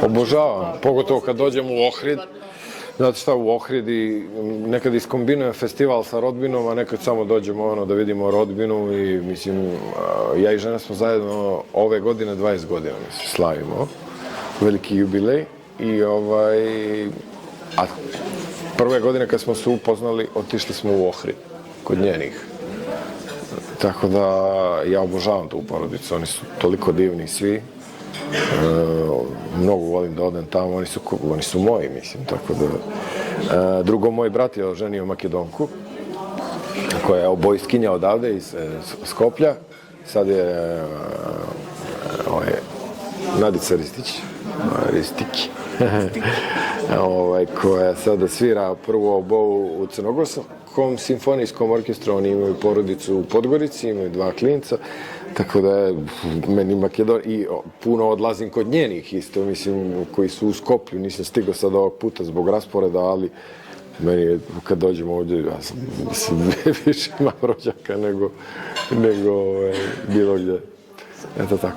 Obožavam, pogotovo kad dođem u Ohrid. Znate šta, u Ohridi nekad iskombinujem festival sa rodbinom, a nekad samo dođemo da vidimo rodbinu i mislim, ja i žena smo zajedno ove godine 20 godina slavimo, veliki jubilej a prve godine kad smo se upoznali otišli smo u Ohrid, kod njenih. Tako da ja obožavam tu porodicu, oni su toliko divni svi. Mnogo volim da odem tamo, oni su moji, mislim, tako da... Drugo, moj brat je oženio Makedonku, koja je obojskinja odavde iz Skoplja. Sad je Nadica Ristić, koja sada svira prvu obovu u Crnogorskom simfonijskom orkestru. Oni imaju porodicu u Podgorici, imaju 2 klinca, tako da je meni Makedonija, i puno odlazim kod njenih isto, mislim, koji su u Skoplju. Nisam stigao sad ovog puta zbog rasporeda, ali meni je, kad dođemo ovdje, ja sam, mislim, više imam rođaka nego bilo gdje. Eto tako.